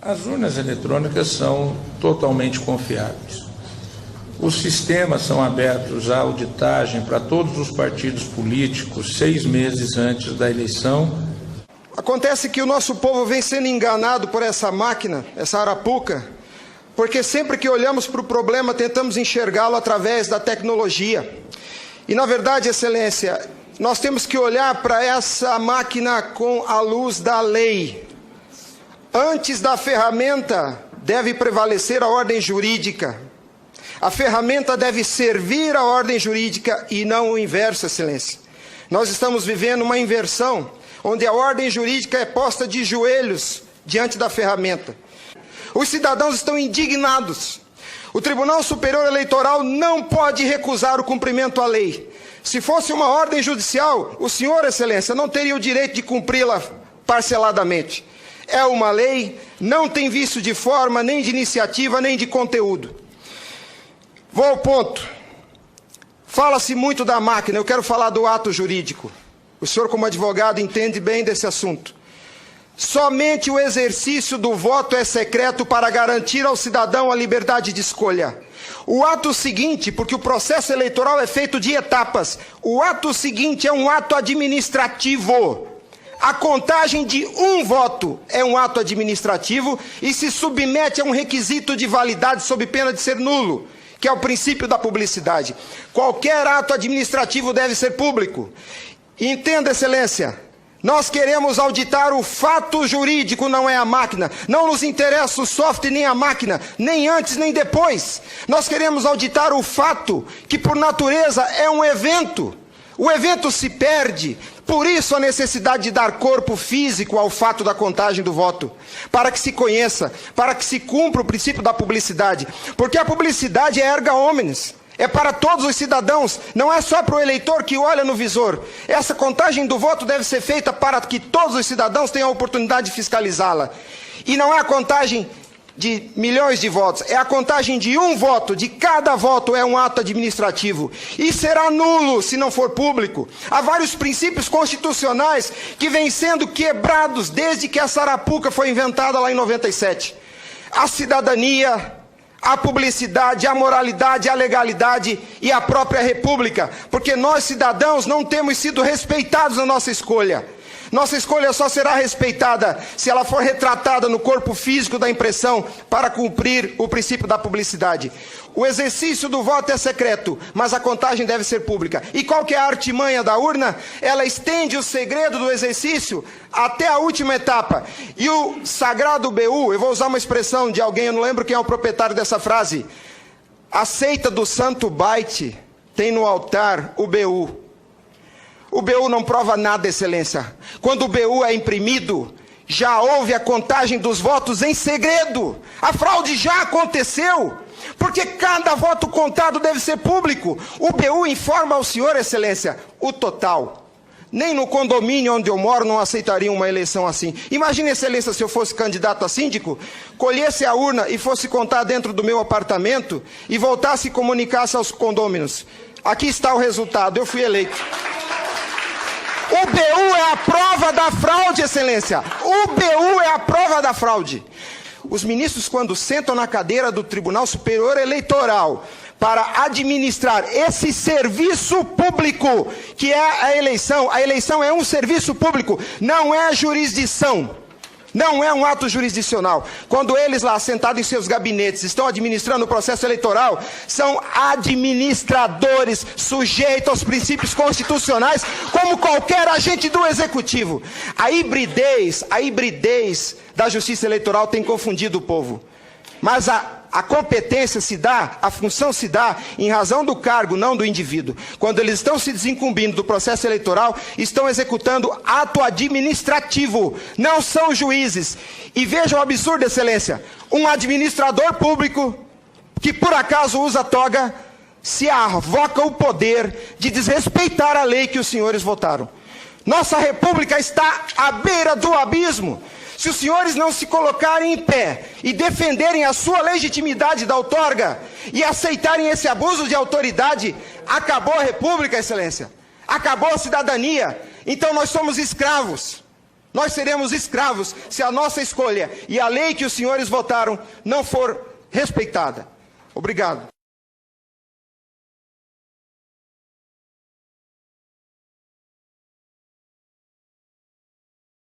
As urnas eletrônicas são totalmente confiáveis. Os sistemas são abertos à auditagem para todos os partidos políticos 6 meses antes da eleição. Acontece que o nosso povo vem sendo enganado por essa máquina, essa arapuca, porque sempre que olhamos para o problema tentamos enxergá-lo através da tecnologia. E na verdade, Excelência, nós temos que olhar para essa máquina com a luz da lei. Antes da ferramenta deve prevalecer a ordem jurídica. A ferramenta deve servir a ordem jurídica e não o inverso, Excelência. Nós estamos vivendo uma inversão, onde a ordem jurídica é posta de joelhos diante da ferramenta. Os cidadãos estão indignados. O Tribunal Superior Eleitoral não pode recusar o cumprimento à lei. Se fosse uma ordem judicial, o senhor, Excelência, não teria o direito de cumpri-la parceladamente. É uma lei, não tem vício de forma, nem de iniciativa, nem de conteúdo. Vou ao ponto. Fala-se muito da máquina, eu quero falar do ato jurídico. O senhor, como advogado, entende bem desse assunto. Somente o exercício do voto é secreto para garantir ao cidadão a liberdade de escolha. O ato seguinte, porque o processo eleitoral é feito de etapas, o ato seguinte é um ato administrativo. A contagem de um voto é um ato administrativo e se submete a um requisito de validade sob pena de ser nulo, que é o princípio da publicidade. Qualquer ato administrativo deve ser público. Entenda, Excelência, nós queremos auditar o fato jurídico, não é a máquina. Não nos interessa o software nem a máquina, nem antes nem depois. Nós queremos auditar o fato, que por natureza é um evento. O evento se perde, por isso a necessidade de dar corpo físico ao fato da contagem do voto, para que se conheça, para que se cumpra o princípio da publicidade, porque a publicidade é erga omnes, é para todos os cidadãos, não é só para o eleitor que olha no visor. Essa contagem do voto deve ser feita para que todos os cidadãos tenham a oportunidade de fiscalizá-la, e não é a contagem de milhões de votos, é a contagem de um voto, de cada voto é um ato administrativo, e será nulo se não for público. Há vários princípios constitucionais que vêm sendo quebrados desde que essa arapuca foi inventada lá em 97. A cidadania, a publicidade, a moralidade, a legalidade e a própria república, porque nós cidadãos não temos sido respeitados na nossa escolha. Nossa escolha só será respeitada se ela for retratada no corpo físico da impressão para cumprir o princípio da publicidade. O exercício do voto é secreto, mas a contagem deve ser pública. E qual que é a artimanha da urna? Ela estende o segredo do exercício até a última etapa. E o sagrado BU, eu vou usar uma expressão de alguém, eu não lembro quem é o proprietário dessa frase. A seita do santo baite tem no altar o BU. O BU não prova nada, Excelência. Quando o BU é imprimido, já houve a contagem dos votos em segredo. A fraude já aconteceu, porque cada voto contado deve ser público. O BU informa ao senhor, Excelência, o total. Nem no condomínio onde eu moro não aceitaria uma eleição assim. Imagine, Excelência, se eu fosse candidato a síndico, colhesse a urna e fosse contar dentro do meu apartamento e voltasse e comunicasse aos condôminos. Aqui está o resultado, eu fui eleito. O BU é a prova da fraude, Excelência. O BU é a prova da fraude. Os ministros, quando sentam na cadeira do Tribunal Superior Eleitoral para administrar esse serviço público, que é a eleição é um serviço público, não é jurisdição. Não é um ato jurisdicional. Quando eles lá, sentados em seus gabinetes, estão administrando o processo eleitoral, são administradores sujeitos aos princípios constitucionais, como qualquer agente do executivo. A hibridez da justiça eleitoral tem confundido o povo. Mas a competência se dá, a função se dá em razão do cargo, não do indivíduo. Quando eles estão se desincumbindo do processo eleitoral, estão executando ato administrativo, não são juízes. E vejam o absurdo, Excelência, um administrador público que por acaso usa toga, se arvoca o poder de desrespeitar a lei que os senhores votaram. Nossa república está à beira do abismo. Se os senhores não se colocarem em pé e defenderem a sua legitimidade da outorga e aceitarem esse abuso de autoridade, acabou a república, Excelência. Acabou a cidadania. Então nós somos escravos. Nós seremos escravos se a nossa escolha e a lei que os senhores votaram não for respeitada. Obrigado.